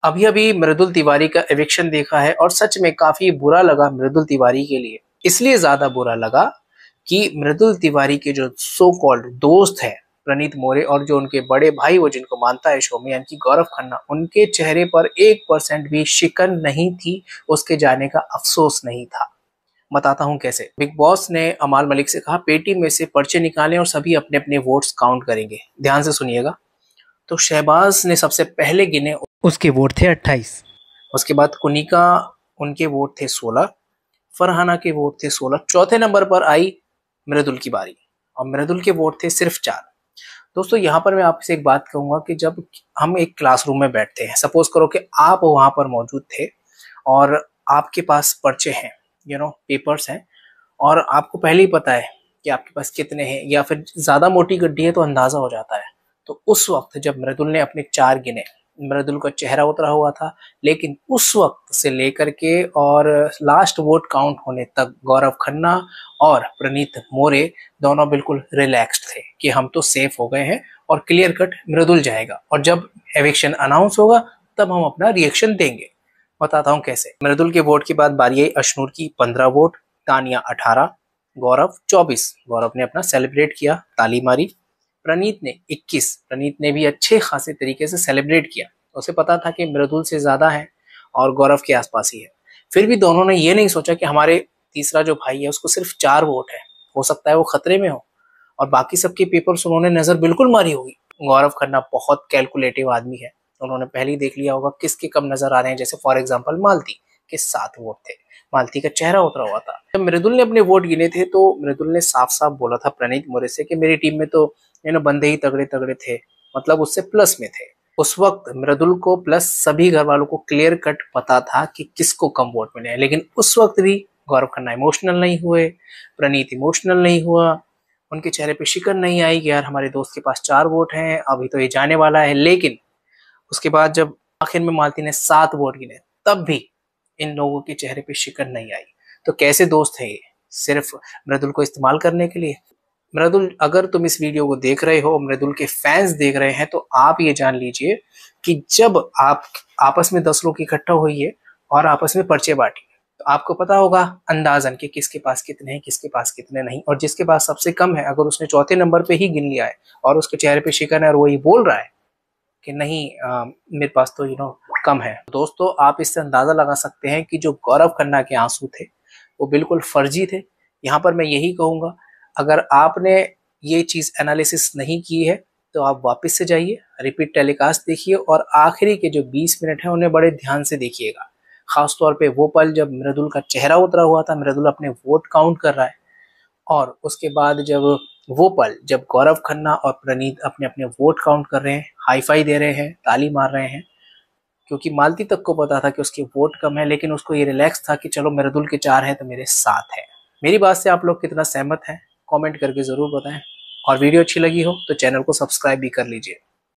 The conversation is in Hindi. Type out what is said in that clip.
अभी अभी मृदुल तिवारी का एविक्शन देखा है और सच में काफी बुरा लगा मृदुल तिवारी के लिए। इसलिए ज्यादा बुरा लगा कि मृदुल तिवारी के जो सो कॉल्ड दोस्त हैं प्रणीत मोरे और जो उनके बड़े भाई वो जिनको मानता है शो में यानी कि गौरव खन्ना, उनके चेहरे पर 1% भी शिकन नहीं थी, उसके जाने का अफसोस नहीं था। बताता हूं कैसे। बिग बॉस ने अमाल मलिक से कहा पेटी में से पर्चे निकालें और सभी अपने अपने वोट्स काउंट करेंगे। ध्यान से सुनिएगा। तो शहबाज ने सबसे पहले गिने, उसके वोट थे 28। उसके बाद कुनिका, उनके वोट थे 16। फरहाना के वोट थे 16। चौथे नंबर पर आई मृदुल की बारी और मृदुल के वोट थे सिर्फ 4। दोस्तों यहाँ पर मैं आपसे एक बात कहूंगा कि जब हम एक क्लासरूम में बैठते हैं, सपोज करो कि आप वहां पर मौजूद थे और आपके पास पर्चे हैं, पेपर्स हैं, और आपको पहले ही पता है कि आपके पास कितने हैं, या फिर ज्यादा मोटी गड्डी है तो अंदाजा हो जाता है। तो उस वक्त जब मृदुल ने अपने 4 गिने, मृदुल का चेहरा उतरा हुआ था, लेकिन उस वक्त से लेकर के और लास्ट वोट काउंट होने तक गौरव खन्ना और प्रणीत मोरे दोनों बिल्कुल रिलैक्स्ड थे कि हम तो सेफ हो गए हैं और क्लियर कट मृदुल जाएगा, और जब एविक्शन अनाउंस होगा तब हम अपना रिएक्शन देंगे। बताता हूँ कैसे। मृदुल के वोट के बाद बारी आई अशनूर की, 15 वोट, तानिया 18, गौरव 24। गौरव ने अपना सेलिब्रेट किया, ताली मारी। प्रणीत ने 21। प्रणीत ने भी अच्छे खासे तरीके से सेलिब्रेट किया, उसे पता था कि मृदुल से ज्यादा है और गौरव के आसपास ही है। फिर भी दोनों ने ये नहीं सोचा कि हमारे तीसरा जो भाई है उसको सिर्फ 4 वोट है, हो सकता है वो खतरे में हो, और बाकी सबके पेपर्स उन्होंने नजर बिल्कुल मारी होगी। गौरव खन्ना बहुत कैलकुलेटिव आदमी है, उन्होंने पहले ही देख लिया होगा किसके कम नजर आ रहे हैं। जैसे फॉर एग्जाम्पल मालती के 7 वोट थे, मालती का चेहरा उतरा हुआ था। जब मृदुल ने अपने वोट गिने थे तो मृदुल ने साफ साफ बोला था प्रणीत मोरे से कि मेरी टीम में तो बंदे ही तगड़े तगड़े थे, मतलब उससे प्लस में थे। उस वक्त मृदुल को प्लस सभी घर वालों को क्लियर कट पता था कि किसको कम वोट मिले हैं, लेकिन उस वक्त भी गौरव खन्ना इमोशनल नहीं हुए, प्रणीत इमोशनल नहीं हुआ, उनके चेहरे पे शिकन नहीं आई कि यार हमारे दोस्त के पास 4 वोट हैं, अभी तो ये जाने वाला है। लेकिन उसके बाद जब आखिर में मालती ने 7 वोट गिने तब भी इन लोगों के चेहरे पे शिकन नहीं आई। तो कैसे दोस्त है ये, सिर्फ मृदुल को इस्तेमाल करने के लिए? मृदुल, अगर तुम इस वीडियो को देख रहे हो, मृदुल के फैंस देख रहे हैं, तो आप ये जान लीजिए कि जब आप आपस में 10 लोग इकट्ठा होइए और आपस में पर्चे बांटिए तो आपको पता होगा अंदाजन कि किसके पास कितने हैं, किसके पास कितने नहीं। और जिसके पास सबसे कम है, अगर उसने चौथे नंबर पे ही गिन लिया है और उसके चेहरे पे शिकन है और वो ये बोल रहा है कि नहीं मेरे पास तो कम है, दोस्तों आप इससे अंदाजा लगा सकते हैं कि जो गौरव खन्ना के आंसू थे वो बिल्कुल फर्जी थे। यहाँ पर मैं यही कहूंगा, अगर आपने ये चीज एनालिसिस नहीं की है तो आप वापस से जाइए, रिपीट टेलीकास्ट देखिए और आखिरी के जो 20 मिनट हैं उन्हें बड़े ध्यान से देखिएगा। खासतौर पे वो पल जब मृदुल का चेहरा उतरा हुआ था, मृदुल अपने वोट काउंट कर रहा है, और उसके बाद जब वो पल जब गौरव खन्ना और प्रणीत अपने अपने वोट काउंट कर रहे हैं, हाई फाई दे रहे हैं, ताली मार रहे हैं, क्योंकि मालती तक को पता था कि उसके वोट कम है, लेकिन उसको ये रिलैक्स था कि चलो मृदुल के 4 हैं तो मेरे 7 है। मेरी बात से आप लोग कितना सहमत हैं कमेंट करके जरूर बताएं, और वीडियो अच्छी लगी हो तो चैनल को सब्सक्राइब भी कर लीजिए।